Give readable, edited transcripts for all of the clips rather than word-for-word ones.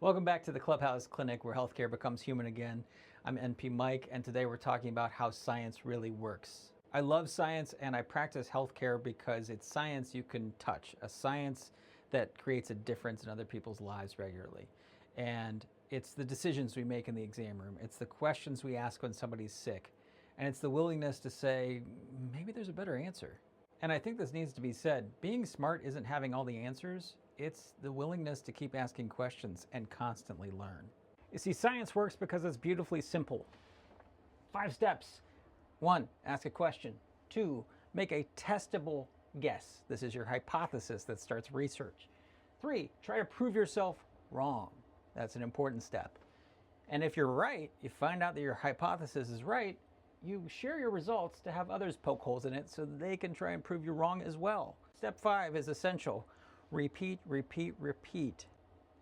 Welcome back to the Clubhouse Clinic where healthcare becomes human again. I'm NP Mike, and today we're talking about how science really works. I love science and I practice healthcare because it's science you can touch, a science that creates a difference in other people's lives regularly. And it's the decisions we make in the exam room, it's the questions we ask when somebody's sick, and it's the willingness to say, maybe there's a better answer. And I think this needs to be said. Being smart isn't having all the answers. It's the willingness to keep asking questions and constantly learn. You see, science works because it's beautifully simple. 5 steps. 1, ask a question. 2, make a testable guess. This is your hypothesis that starts research. 3, try to prove yourself wrong. That's an important step. And if you're right, you find out that your hypothesis is right, you share your results to have others poke holes in it so they can try and prove you wrong as well. Step 5 is essential. Repeat, repeat, repeat.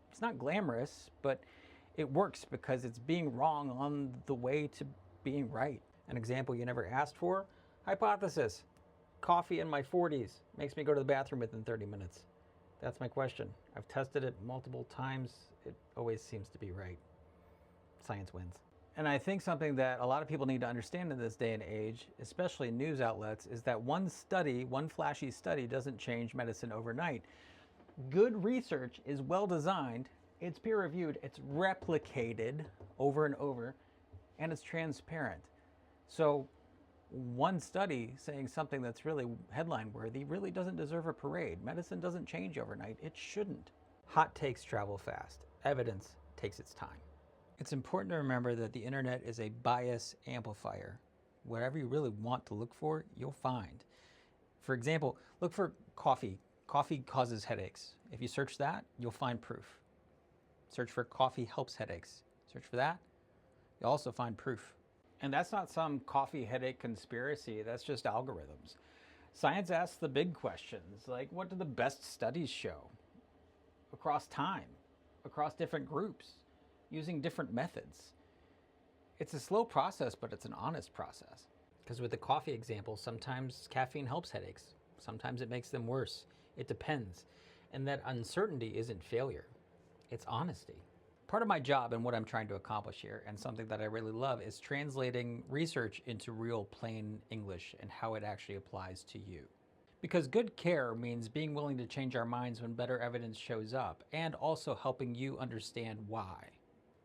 It's not glamorous, but it works because it's being wrong on the way to being right. An example you never asked for, hypothesis. Coffee in my 40s makes me go to the bathroom within 30 minutes. That's my question. I've tested it multiple times. It always seems to be right. Science wins. And I think something that a lot of people need to understand in this day and age, especially news outlets, is that one study, one flashy study, doesn't change medicine overnight. Good research is well designed, it's peer reviewed, it's replicated over and over, and it's transparent. So one study saying something that's really headline worthy really doesn't deserve a parade. Medicine doesn't change overnight. It shouldn't. Hot takes travel fast. Evidence takes its time. It's important to remember that the internet is a bias amplifier. Whatever you really want to look for, you'll find. For example, look for coffee. Coffee causes headaches. If you search that, you'll find proof. Search for coffee helps headaches. Search for that, you'll also find proof. And that's not some coffee headache conspiracy, that's just algorithms. Science asks the big questions, like what do the best studies show? Across time, across different groups, using different methods. It's a slow process, but it's an honest process. Because with the coffee example, sometimes caffeine helps headaches. Sometimes it makes them worse. It depends. And that uncertainty isn't failure. It's honesty. Part of my job and what I'm trying to accomplish here, and something that I really love, is translating research into real plain English and how it actually applies to you. Because good care means being willing to change our minds when better evidence shows up, and also helping you understand why.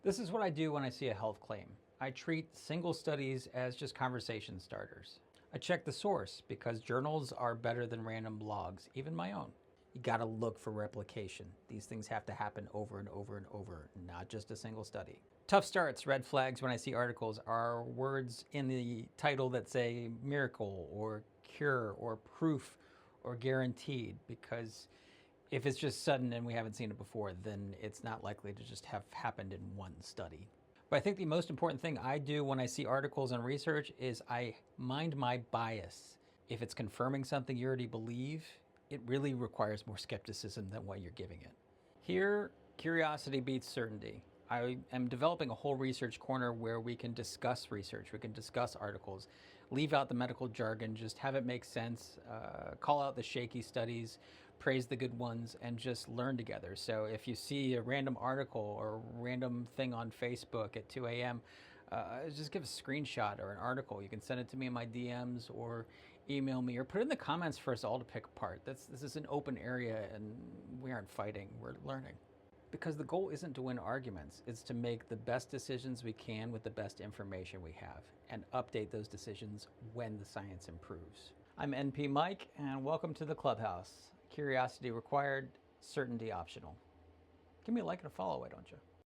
This is what I do when I see a health claim. I treat single studies as just conversation starters. I check the source because journals are better than random blogs, even my own. You gotta look for replication. These things have to happen over and over and over, not just a single study. Tough starts, red flags when I see articles are words in the title that say miracle or cure or proof or guaranteed, because if it's just sudden and we haven't seen it before, then it's not likely to just have happened in one study. But I think the most important thing I do when I see articles and research is I mind my bias. If it's confirming something you already believe, it really requires more skepticism than what you're giving it. Here, curiosity beats certainty. I am developing a whole research corner where we can discuss research, we can discuss articles, leave out the medical jargon, just have it make sense, call out the shaky studies, praise the good ones, and just learn together. So if you see a random article or a random thing on Facebook at 2 a.m., just give a screenshot or an article. You can send it to me in my DMs or email me or put it in the comments for us all to pick apart. This is an open area and we aren't fighting, we're learning. Because the goal isn't to win arguments, it's to make the best decisions we can with the best information we have and update those decisions when the science improves. I'm NP Mike and welcome to the Clubhouse. Curiosity required, certainty optional. Give me a like and a follow, why don't you?